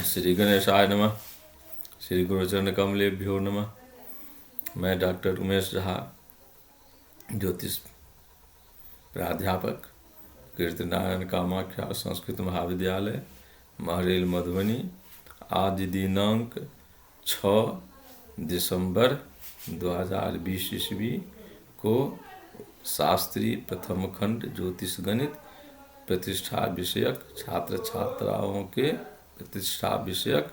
श्री गणेशाय नमः। श्री गुरुचरण कमलेभ्यो नमः। मैं डॉक्टर उमेश झा, ज्योतिष प्राध्यापक, कीर्तिनारायण कामाख्या संस्कृत महाविद्यालय, महरेल, मधुबनी। आज दिनांक 6 दिसंबर 2020 ईस्वी को शास्त्री प्रथम खंड ज्योतिष गणित प्रतिष्ठा विषयक छात्र छात्राओं के प्रतिष्ठा विषयक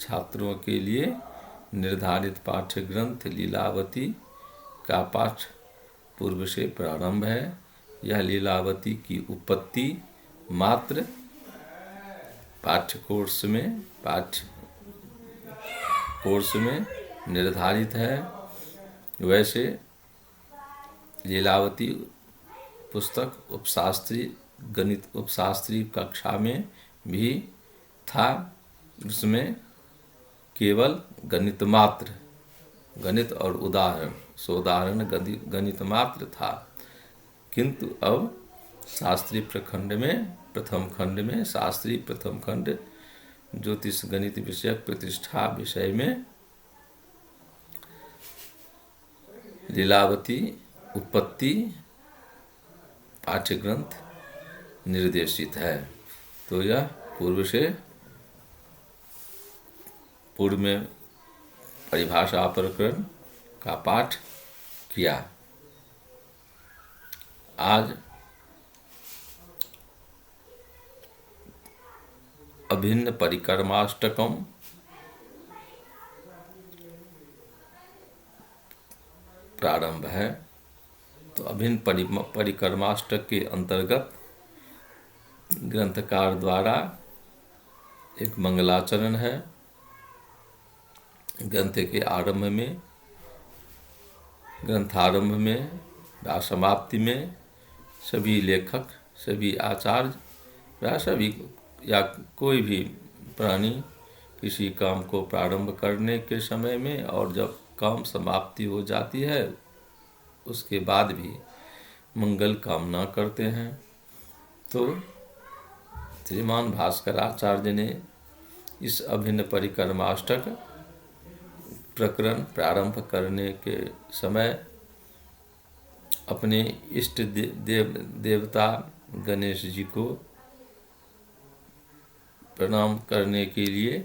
छात्रों के लिए निर्धारित पाठ्य ग्रंथ लीलावती का पाठ पूर्व से प्रारंभ है। यह लीलावती की उत्पत्ति मात्र पाठ्य कोर्स में निर्धारित है। वैसे लीलावती पुस्तक उपशास्त्री गणित उपशास्त्री कक्षा में भी था। उसमें केवल गणित मात्र, गणित और उदाहरण गणित मात्र था। किंतु अब शास्त्री प्रथम खंड में शास्त्री प्रथम खंड ज्योतिष गणित विषयक प्रतिष्ठा विषय में लीलावती उत्पत्ति पाठ्य ग्रंथ निर्देशित है। तो यह पूर्व में परिभाषा प्रकरण का पाठ किया। आज अभिन्न परिकर्माष्टकम प्रारंभ है। तो अभिन्न परिकर्माष्टक के अंतर्गत ग्रंथकार द्वारा एक मंगलाचरण है। ग्रंथारंभ में या समाप्ति में सभी लेखक, सभी आचार्य या कोई भी प्राणी किसी काम को प्रारंभ करने के समय में और जब काम समाप्ति हो जाती है उसके बाद भी मंगल कामना करते हैं। तो श्रीमान भास्कराचार्य ने इस अभिन्न परिकर्माष्टक प्रकरण प्रारंभ करने के समय अपने इष्ट देवता गणेश जी को प्रणाम करने के लिए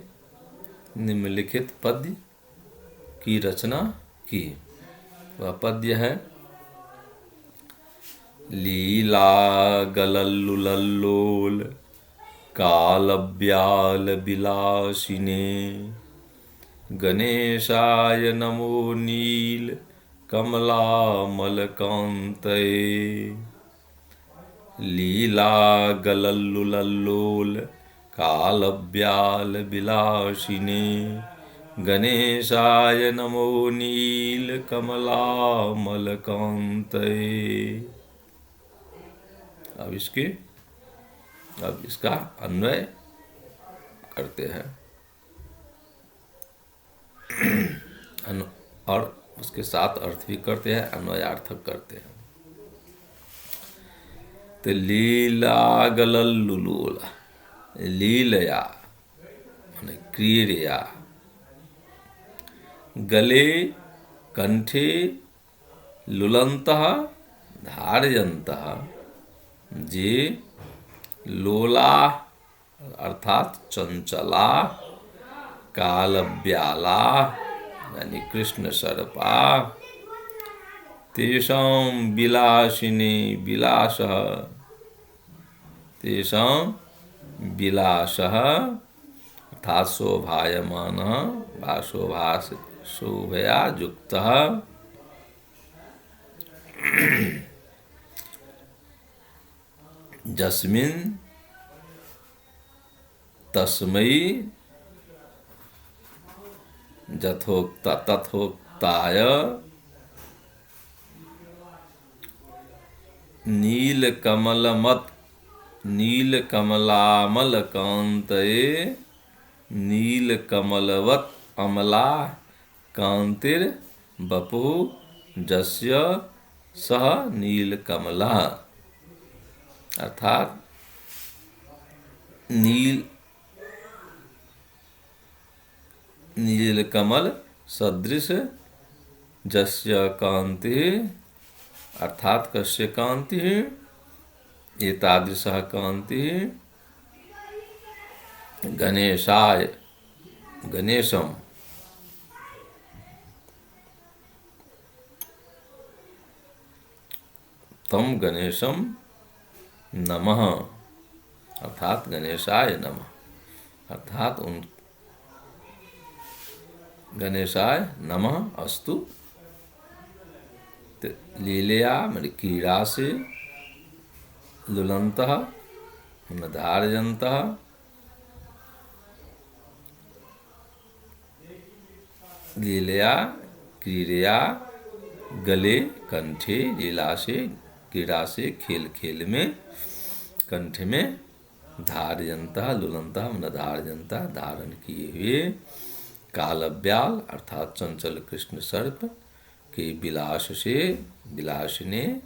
निम्नलिखित पद्य की रचना की। वह पद्य है: लीला गलल्लुलल्लोल कालव्याल विलासिने गणेशाय नमो नील कमलामल कांतये। लीला गलल्लुलल्लोल कालव्याल विलासिने गणेशाय नमो नील कमलामल कांतये। अब इसका अन्वय करते हैं और उसके साथ अर्थ भी करते हैं, अन्वयार्थक करते हैं। तो लीला गलल्लुलोल, लीलया माने क्रीड़या, गले कंठे लुलन्तः धारयन्तः जे लोला अर्थात चंचला, कालव्याला यानी कृष्ण सर्पा, तेषां विलासिनी विलासः, तेषां विलासः अर्थात शोभायमानः वा शोभया युक्तः, जस्मिन् तस्मै तथोक्ताय नीलकमलामल कांतये नीलकमलवत् अमला कांतिर वपुः जस्य सह नीलकमलः। अर्थात नील नीलकमल सदृश जस्य कांति, अर्थात कस्य कांति, एतादृशः कांति गणेशाय, गणेशम, तम गणेशम नमः, अर्थात गणेशाय नमः, अर्थात उन गणेशाय नमः अस्तु। लीलया मेरी क्रीड़ा से, लुलंतः धारयन्तः, लीलया क्रीड़या, गले कंठे, लीला से क्रीड़ा से, खेल खेल में, कंठ में, धारयन्तः लुलंतः मन धारयन्तः धारण किए हुए, कालव्याल अर्थात चंचल कृष्ण सर्प के विलास से, विलास ने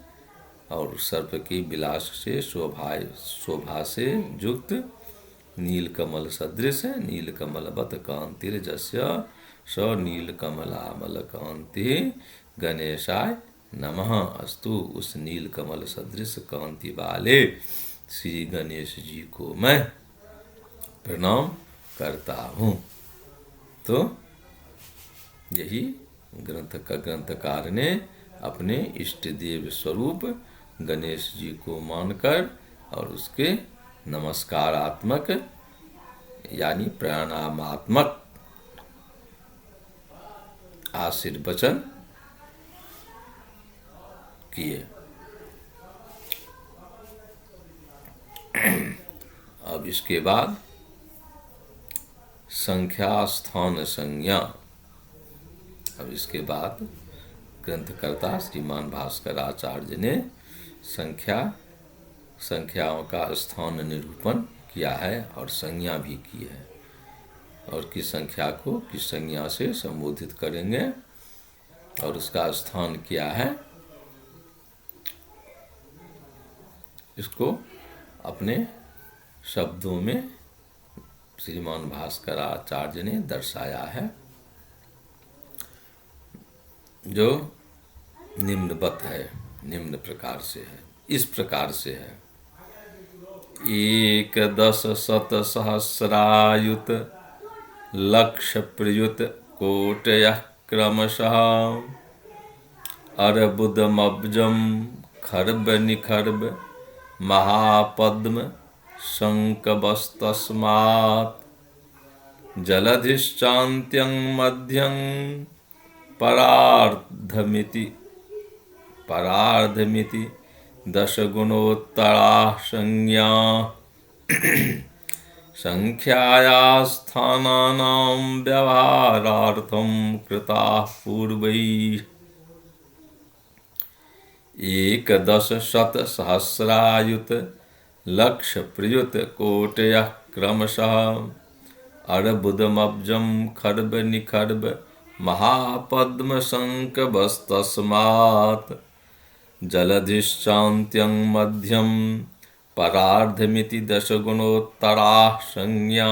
और सर्प के विलास से शोभा से युक्त, नीलकमल सदृश, नीलकमलवत कांतिर जस्य स नीलकमलामल कांति गणेशाय नमः अस्तु। उस नीलकमल सदृश कांति वाले श्री गणेश जी को मैं प्रणाम करता हूँ। तो यही ग्रंथकार ने अपने इष्ट देव स्वरूप गणेश जी को मानकर और उसके नमस्कारात्मक यानी प्रणामात्मक आशीर्वचन किए। अब इसके बाद संख्या स्थान संज्ञा। अब इसके बाद ग्रंथकर्ता श्रीमान भास्कर आचार्य ने संख्याओं का स्थान निरूपण किया है और संज्ञा भी की है, और किस संख्या को किस संज्ञा से संबोधित करेंगे और उसका स्थान क्या है, इसको अपने शब्दों में श्रीमान भास्कर आचार्य ने दर्शाया है, जो निम्नवत है, निम्न प्रकार से है, इस प्रकार से है। 1,10,100,000 लक्ष प्रयुत कोटयः क्रमशः अर्बुदमब्जं खर्ब निखर्ब महापद्म शंकवस्तस्मात् जलधिश्चान्त्यं मध्यं परार्धमिति दशगुणोत्तरा संज्ञा संख्याया स्थानानां व्यवहारार्थं कृताः पूर्वैः। 1,10,100,000 लक्ष प्रयुत कोटयः क्रमशः अर्बुदमब्जं खर्ब निखर्ब महापद्म शंकवस्तस्मात् जलधिश्चान्त्यं मध्यं परार्धमिति दशगुणोत्तरा संज्ञा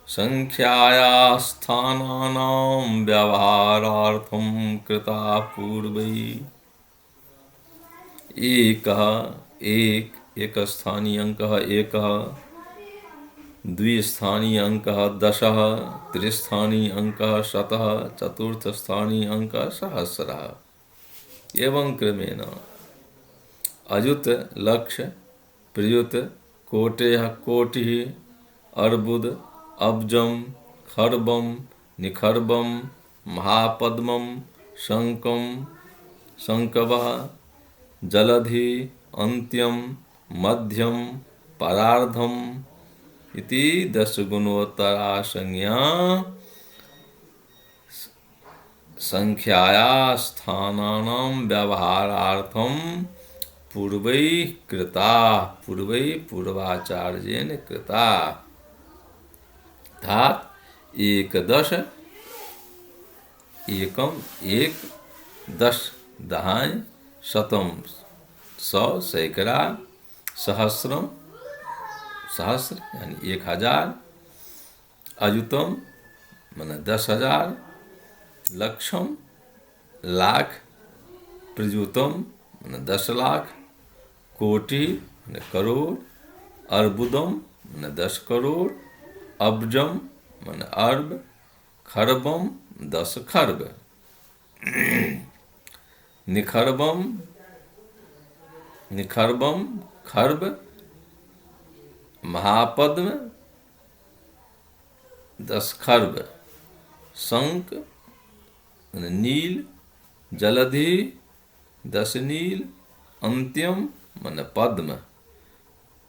संख्याया स्थानानां व्यवहारार्थं कृता पूर्वैः। एक स्थानीय अंकः एकः, द्विस्थानीय अंकः दशः, त्रिस्थानीय अंकः शतः, चतुर्थ स्थानीय अंकः सहस्रः। एवं क्रमेण अयुत लक्ष प्रयुत कोटयः कोटिः अर्बुद अब्जं खर्बं निखर्बं महापद्मं शंकं शंकवः जलधि अन्त्यं मध्यं परार्धम इति दशगुणोत्तरा संज्ञा संख्याया स्थानानां व्यवहारार्थं पूर्वैः कृता, पूर्वाचार्येण कृता। अर्थात 10 दहाई शतम 100 सैकड़ा सहस्रम सहस्र यानी 1000, अयुतम माने 10,000, लक्षम लाख, प्रयुतम माने 10 लाख, कोटि माने करोड़, अर्बुदम माने 10 करोड़, अब्जम माने अर्ब, खरबम 10 खरब, निखरबम खर्ब, महापद्म 10 खर्ब, शंख माने नील, जलधि 10 नील, अंत्यम माने पद्म,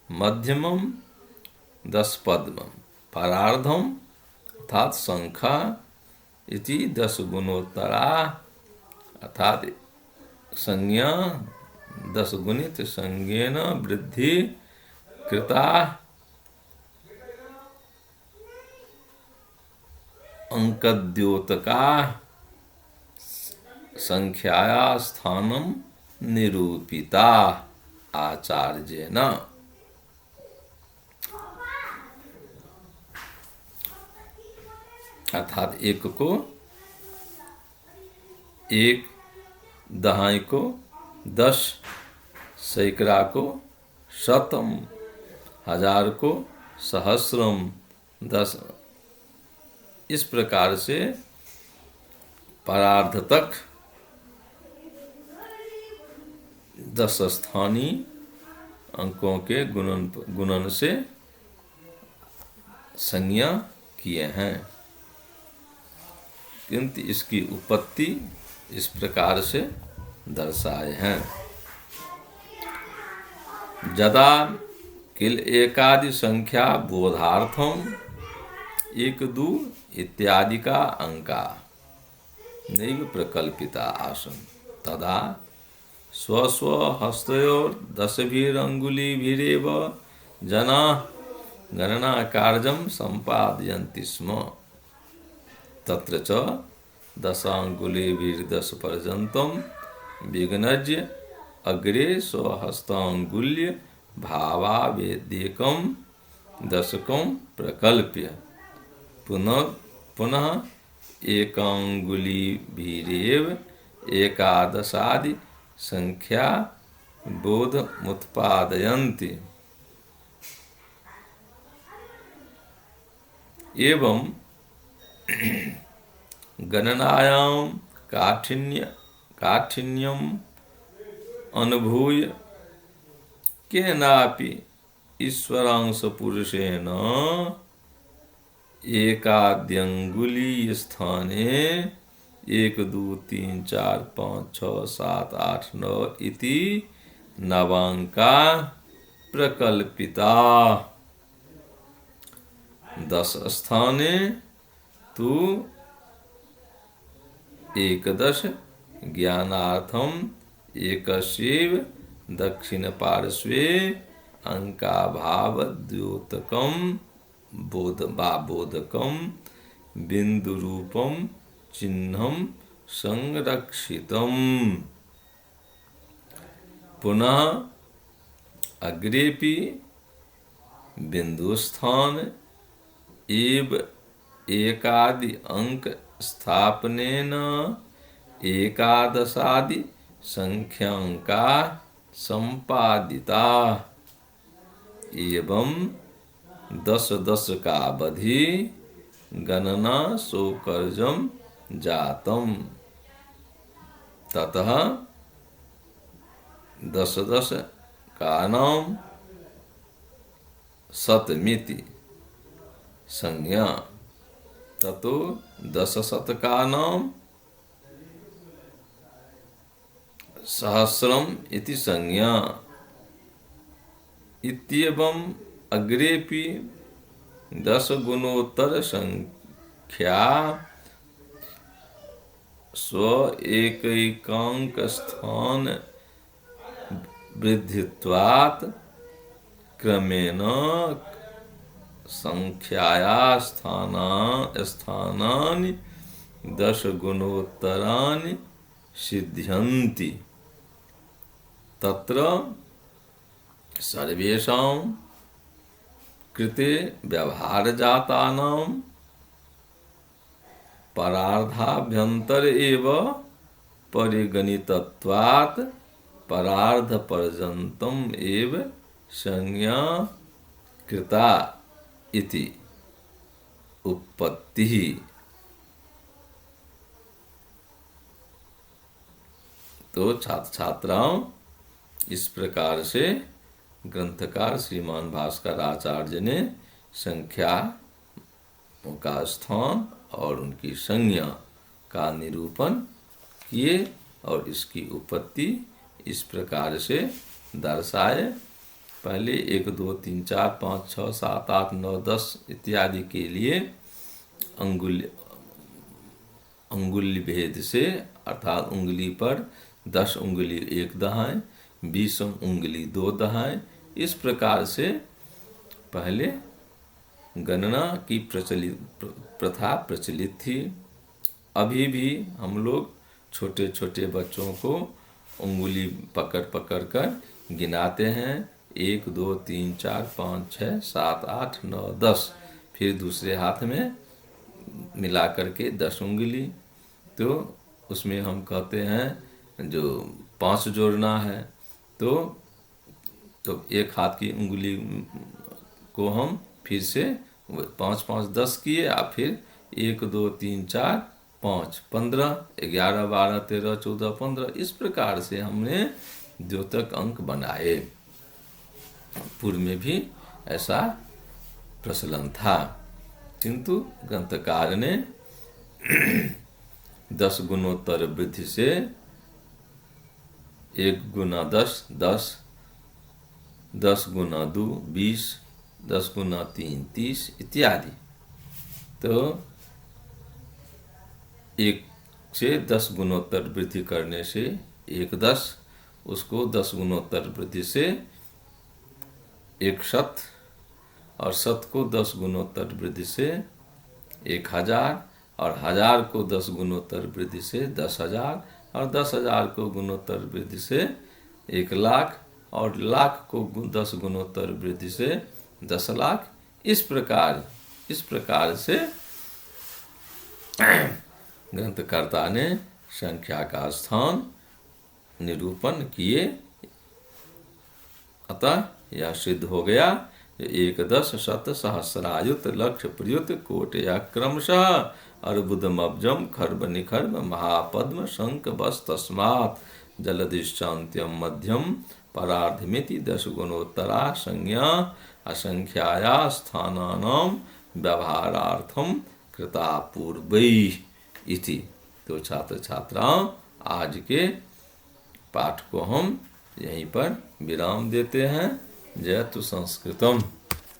मध्यमम 10 पद्म, परार्धम अर्थात शंखा इति 10 गुणोत्तरा अर्थात संज्ञा 10 गुणित संज्ञेन वृद्धि कृता, अंकद्योतका संख्याया स्थानम निरूपिता आचार्येण। अर्थात एक को 1, दहाई को 10, सैकड़ा को शतम, 1000 को सहस्रम, 10 इस प्रकार से परार्ध तक 10 स्थानीय अंकों के गुणन से संज्ञा किए हैं, किंतु इसकी उत्पत्ति इस प्रकार से दर्शाए हैं। जदा किल एकादि संख्या बोधार्थम 1, 2 इत्यादि का अंका नैव प्रकल्पिता आसन तदा स्वस्व हस्तयोर 10 अंगुलीभिरेव जनाः गणना कार्यं सम्पादयन्ति स्म। तत्र च 10 अंगुलीभिर्10 पर्यन्तं विघ्नज्य अग्रे स्वहस्तांगुल्य भावावेद्येकं दशकं प्रकल्प्य पुनः एकांगुलीभिरेव एकादशादि संख्या बोधमुत्पादयन्ति। एवं गणनायां काठिन्यम अनुभूय केनापि ईश्वरांश पुरुषेण एकाद्यंगुलीय स्थाने 1, 2, 3, 4, 5, 6, 7, 8, 9 इति नवांका प्रकल्पिता। 10 स्थाने तु एकदश ज्ञानार्थम एकस्यैव दक्षिण पार्श्वे अंकाभाव द्योतकम बोधकम बिंदुरूपम चिह्नम संरक्षितम। पुनः अग्रेपि बिंदुस्थान एव एकादि अंक स्थापनेन एकादशादि संख्यांका संपादिता। एवं 10-10 का अवधि गणना सोकर्जम जातम। ततः 10-10 का नाम शतमिति संज्ञा, ततो 10 शत का नाम सहस्रम इति संज्ञा। इत्येवं अग्रेपि 10 गुणोत्तर संख्या स्व एकैकांक स्थान वृद्धित्वात् क्रमेण संख्याया स्थानानि 10 गुणोत्तराणि सिद्ध्यन्ति। तत्र सर्वेषां कृते व्यवहार जातानां परार्धाभ्यंतर एव परिगणितत्वात् परार्ध पर्यन्तम एव संज्ञा कृता इति उत्पत्ति। तो छात्र छात्राओं, इस प्रकार से ग्रंथकार श्रीमान भास्कर आचार्य ने संख्या का स्थान और उनकी संज्ञा का निरूपण किए और इसकी उत्पत्ति इस प्रकार से दर्शाए। पहले 1 2 3 4 5 6 7 8 9 10 इत्यादि के लिए अंगुल्य भेद से, अर्थात उंगली पर 10 उंगली 1 दहाएं, 20 उंगली 2 दहाएं, इस प्रकार से पहले गणना की प्रथा प्रचलित थी। अभी भी हम लोग छोटे छोटे बच्चों को उंगली पकड़ पकड़ कर गिनाते हैं। 1 2 3 4 5 6 7 8 9 10, फिर दूसरे हाथ में मिला करके 10 उंगली। तो उसमें हम कहते हैं जो 5 जोड़ना है, तो एक हाथ की उंगली को हम फिर से 5 5 10 किए, और फिर 1 2 3 4 5 15 11 12 13 14 15, इस प्रकार से हमने द्योतक अंक बनाए। पूर्व में भी ऐसा प्रचलन था, किंतु ग्रंथकार ने 10 गुणोत्तर वृद्धि से 1 गुना 10 10, 10 गुना 2 20, 10 गुना 3 30 इत्यादि। तो 1 से 10 गुणोत्तर वृद्धि करने से 1 10, उसको 10 गुणोत्तर वृद्धि से 1 शत, और शत को 10 गुणोत्तर वृद्धि से 1000, और 1000 को 10 गुणोत्तर वृद्धि से 10,000, और 10,000 को गुणोत्तर वृद्धि से 1 लाख, और लाख को 10 गुणोत्तर वृद्धि से 10 लाख। इस प्रकार से ग्रंथकर्ता ने संख्या का स्थान निरूपण किए। अतः यह सिद्ध हो गया 1 10 शत सहस्रायुत लक्ष प्रयुत कोटया क्रमशः अर्बुदमब्जम खर्ब निखर्ब महापद्म शंख बस तस्मात् जलदिश्चान्त्यम मध्यम परार्धमिति 10 गुणोत्तरा संज्ञा असंख्याया स्थानानां व्यवहारार्थम कृता पूर्वैः इति। तो छात्र छात्राओं, आज के पाठ को हम यहीं पर विराम देते हैं। जयतु संस्कृतम।